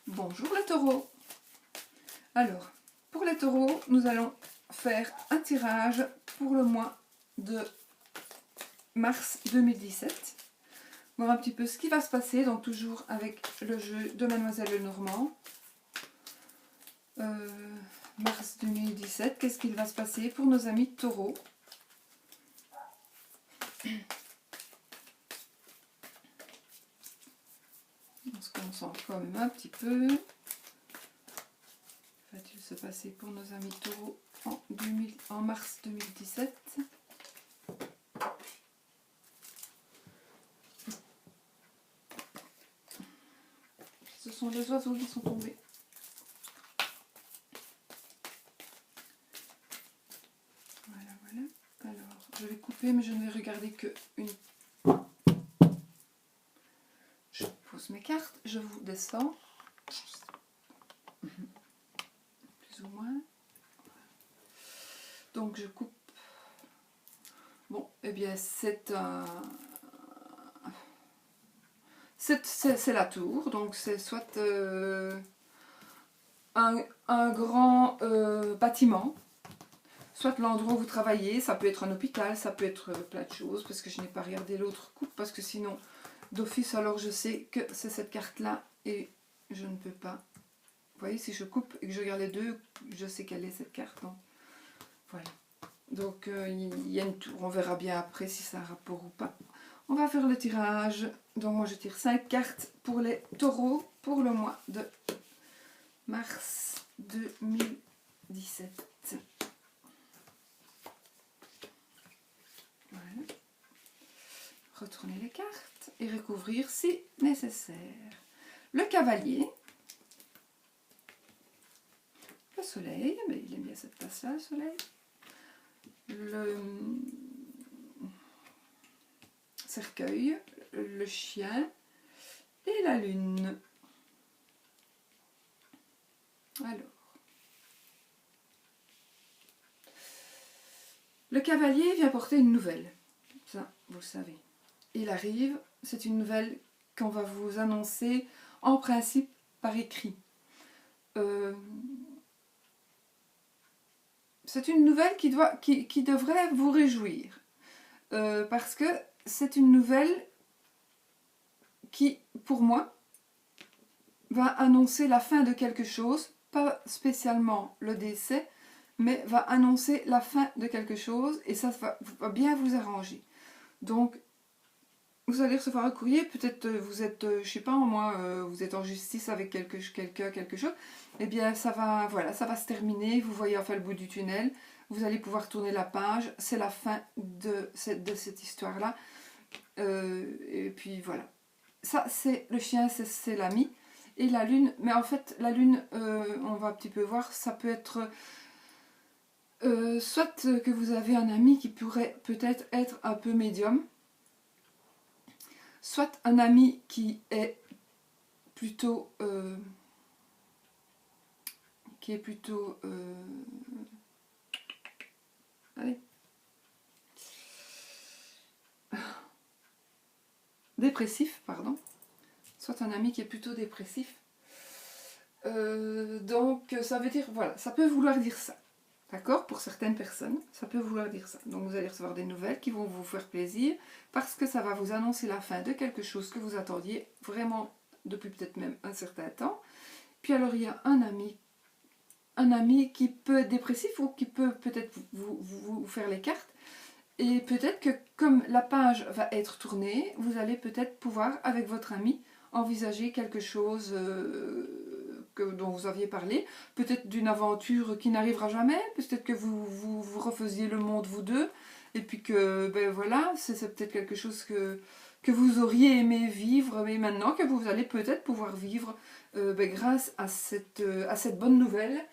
Bonjour les taureaux. Alors, pour les taureaux, nous allons faire un tirage pour le mois de mars 2017. Voir un petit peu ce qui va se passer, donc toujours avec le jeu de Mademoiselle Lenormand. Mars 2017, qu'est-ce qu'il va se passer pour nos amis taureaux? On se concentre quand même un petit peu. Va-t-il se passer pour nos amis taureaux en mars 2017? Ce sont les oiseaux qui sont tombés. Voilà, voilà. Alors, je vais couper, mais je ne vais regarder que une. Je pose mes cartes, je vous descends. Plus ou moins. Donc, je coupe. Bon, eh bien, c'est la tour, donc c'est soit un grand bâtiment, soit l'endroit où vous travaillez, ça peut être un hôpital, ça peut être plein de choses, parce que je n'ai pas regardé l'autre coupe, parce que sinon, d'office, alors je sais que c'est cette carte-là, et je ne peux pas. Vous voyez, si je coupe et que je regarde les deux, je sais quelle est cette carte. Donc, voilà. Donc, il y a une tour, on verra bien après si ça a rapport ou pas. On va faire le tirage. Donc moi je tire 5 cartes pour les taureaux pour le mois de mars 2017. Voilà. Retourner les cartes et recouvrir si nécessaire. Le cavalier. Le soleil, mais il aime bien cette place-là, le soleil. Le cercueil, le chien et la lune. Alors, le cavalier vient porter une nouvelle, ça vous le savez. Il arrive, c'est une nouvelle qu'on va vous annoncer en principe par écrit. C'est une nouvelle qui devrait vous réjouir, parce que c'est une nouvelle qui, pour moi, va annoncer la fin de quelque chose, pas spécialement le décès, mais va annoncer la fin de quelque chose, et ça va bien vous arranger. Donc, vous allez recevoir un courrier, peut-être vous êtes, je sais pas moi, vous êtes en justice avec quelqu'un, quelque chose, et bien ça va, voilà, ça va se terminer, vous voyez enfin le bout du tunnel, vous allez pouvoir tourner la page, c'est la fin de cette histoire-là, et puis voilà. Ça, c'est le chien, c'est l'ami. Et la lune, mais en fait, la lune, on va un petit peu voir, ça peut être soit que vous avez un ami qui pourrait peut-être être un peu médium, soit un ami qui est plutôt... allez. Dépressif, pardon. Soit un ami qui est plutôt dépressif. Donc ça veut dire, voilà, ça peut vouloir dire ça. D'accord? Pour certaines personnes, ça peut vouloir dire ça. Donc vous allez recevoir des nouvelles qui vont vous faire plaisir parce que ça va vous annoncer la fin de quelque chose que vous attendiez vraiment depuis peut-être même un certain temps. Puis alors il y a un ami qui peut être dépressif ou qui peut peut-être vous faire les cartes. Et peut-être que comme la page va être tournée, vous allez peut-être pouvoir, avec votre ami, envisager quelque chose dont vous aviez parlé. Peut-être d'une aventure qui n'arrivera jamais. Peut-être que vous refaisiez le monde, vous deux. Et puis que, ben voilà, c'est peut-être quelque chose que vous auriez aimé vivre, mais maintenant que vous allez peut-être pouvoir vivre grâce à cette bonne nouvelle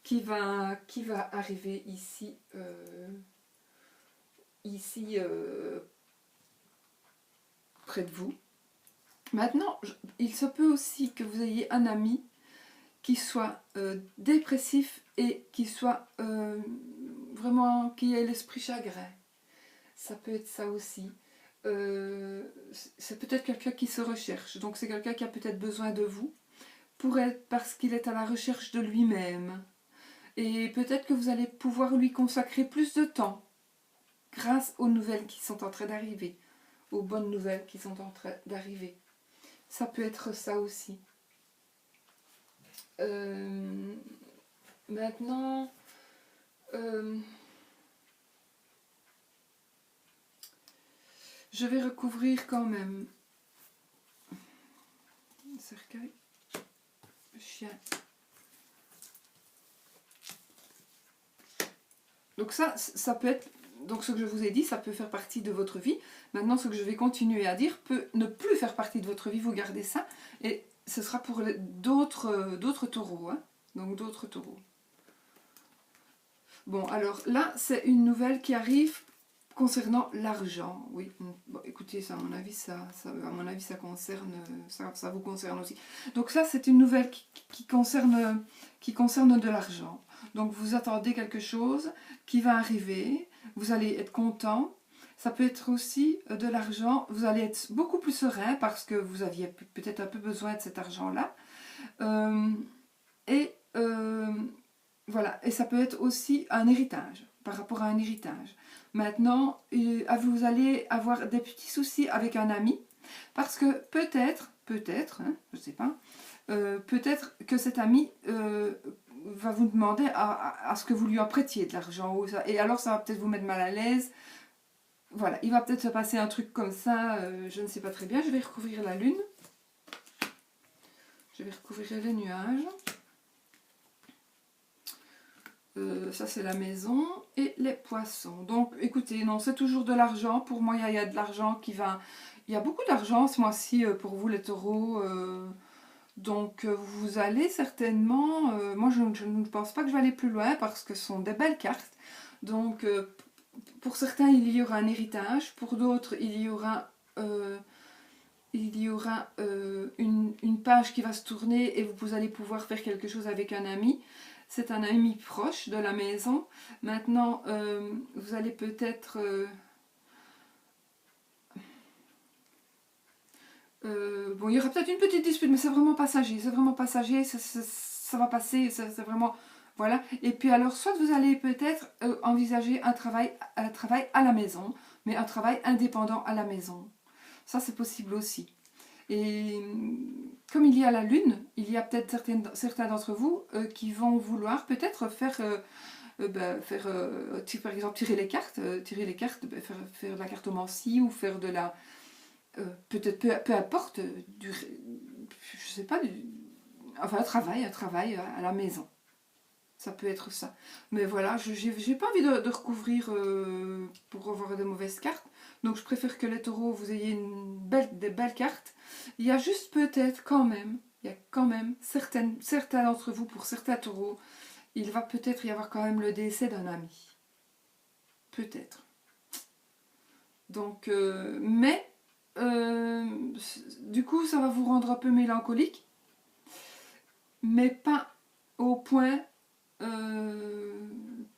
qui va arriver ici. Près de vous. Maintenant, il se peut aussi que vous ayez un ami qui soit dépressif et qui soit vraiment, qui ait l'esprit chagrin. Ça peut être ça aussi. C'est peut-être quelqu'un qui se recherche, donc c'est quelqu'un qui a peut-être besoin de vous pour être parce qu'il est à la recherche de lui-même. Et peut-être que vous allez pouvoir lui consacrer plus de temps grâce aux nouvelles qui sont en train d'arriver, aux bonnes nouvelles qui sont en train d'arriver. Ça peut être ça aussi. Maintenant, je vais recouvrir quand même le cercueil, le chien. Donc ça peut être, donc ce que je vous ai dit, ça peut faire partie de votre vie. Maintenant, ce que je vais continuer à dire peut ne plus faire partie de votre vie, vous gardez ça, et ce sera pour d'autres taureaux, hein, donc d'autres taureaux. Bon, alors là, c'est une nouvelle qui arrive concernant l'argent. Oui, bon, écoutez, ça, à mon avis, ça concerne, ça vous concerne aussi. Donc ça, c'est une nouvelle qui concerne de l'argent. Donc vous attendez quelque chose qui va arriver, vous allez être content. Ça peut être aussi de l'argent, vous allez être beaucoup plus serein parce que vous aviez peut-être un peu besoin de cet argent-là. Voilà, et ça peut être aussi un héritage, par rapport à un héritage. Maintenant, vous allez avoir des petits soucis avec un ami, parce que peut-être, hein, je ne sais pas, peut-être que cet ami va vous demander à ce que vous lui en prêtiez de l'argent, et alors ça va peut-être vous mettre mal à l'aise. Voilà, il va peut-être se passer un truc comme ça, je ne sais pas très bien. Je vais recouvrir la lune, je vais recouvrir les nuages. Ça c'est la maison et les poissons. Donc écoutez, non, c'est toujours de l'argent. Pour moi, il y a de l'argent qui va... Il y a beaucoup d'argent ce mois-ci pour vous les taureaux. Donc vous allez certainement... moi, je ne pense pas que je vais aller plus loin parce que ce sont des belles cartes. Donc pour certains, il y aura un héritage. Pour d'autres, il y aura... une page qui va se tourner et vous allez pouvoir faire quelque chose avec un ami. C'est un ami proche de la maison. Maintenant, vous allez peut-être... bon, il y aura peut-être une petite dispute, mais c'est vraiment passager. C'est vraiment passager, ça va passer, c'est vraiment... Voilà. Et puis alors, soit vous allez peut-être envisager un travail à la maison, mais un travail indépendant à la maison. Ça, c'est possible aussi. Et comme il y a la lune, il y a peut-être certains d'entre vous qui vont vouloir peut-être faire, par exemple tirer les cartes, faire de la cartomancie ou faire de la... peut-être peu importe, je sais pas, enfin un travail à la maison. Ça peut être ça. Mais voilà, j'ai pas envie de recouvrir pour avoir de mauvaises cartes. Donc je préfère que les taureaux, vous ayez des belles cartes. Il y a juste peut-être quand même, certains d'entre vous, pour certains taureaux, il va peut-être y avoir quand même le décès d'un ami. Peut-être. Donc, du coup, ça va vous rendre un peu mélancolique. Mais pas au point...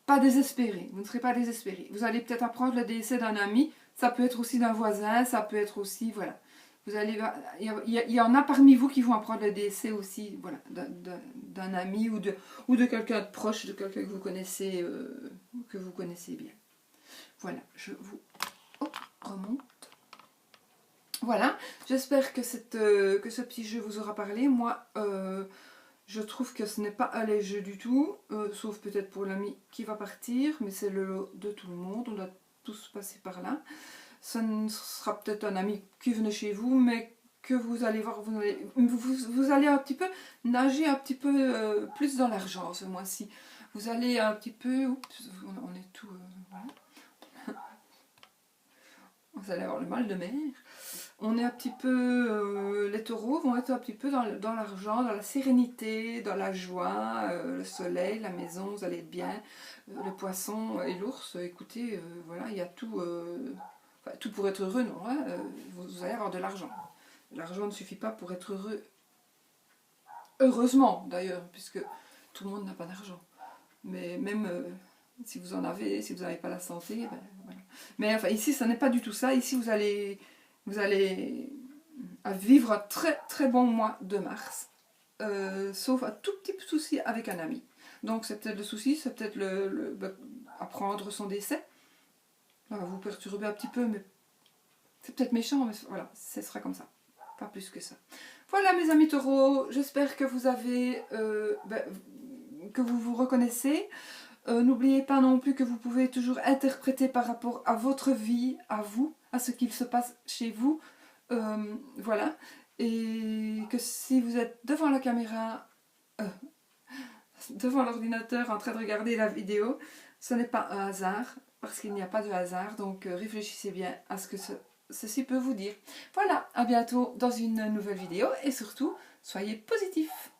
pas désespéré, vous ne serez pas désespéré. Vous allez peut-être apprendre le décès d'un ami, ça peut être aussi d'un voisin, ça peut être aussi, voilà. Vous allez, il y en a parmi vous qui vont apprendre le décès aussi, voilà, d'un ami ou de quelqu'un de proche, de quelqu'un que vous connaissez bien. Voilà, je vous remonte. Voilà, j'espère que ce petit jeu vous aura parlé. Moi, je trouve que ce n'est pas allégé du tout, sauf peut-être pour l'ami qui va partir, mais c'est le lot de tout le monde, on doit tous passer par là. Ça sera peut-être un ami qui venait chez vous, mais que vous allez voir, vous allez un petit peu nager un petit peu plus dans l'argent ce mois-ci. Vous allez un petit peu... Oups, on est tout... voilà. Vous allez avoir le mal de mer. On est un petit peu, les taureaux vont être un petit peu dans l'argent, dans la sérénité, dans la joie, le soleil, la maison, vous allez être bien. Le poisson et l'ours, écoutez, voilà, il y a tout, tout pour être heureux, non, hein, vous allez avoir de l'argent. L'argent ne suffit pas pour être heureux. Heureusement, d'ailleurs, puisque tout le monde n'a pas d'argent. Mais même si vous en avez, si vous n'avez pas la santé, ben, voilà. Mais enfin, ici, ça n'est pas du tout ça. Ici, vous allez vivre un très très bon mois de mars. sauf un tout petit souci avec un ami. Donc c'est peut-être le souci, c'est peut-être apprendre son décès. Ça va vous perturber un petit peu, mais c'est peut-être méchant, mais voilà, ce sera comme ça. Pas plus que ça. Voilà mes amis taureaux, j'espère que vous avez... que vous vous reconnaissez. N'oubliez pas non plus que vous pouvez toujours interpréter par rapport à votre vie, à vous, à ce qu'il se passe chez vous. Voilà. Et que si vous êtes devant la caméra, devant l'ordinateur en train de regarder la vidéo, ce n'est pas un hasard, parce qu'il n'y a pas de hasard. Donc réfléchissez bien à ce que ceci peut vous dire. Voilà, à bientôt dans une nouvelle vidéo et surtout, soyez positifs.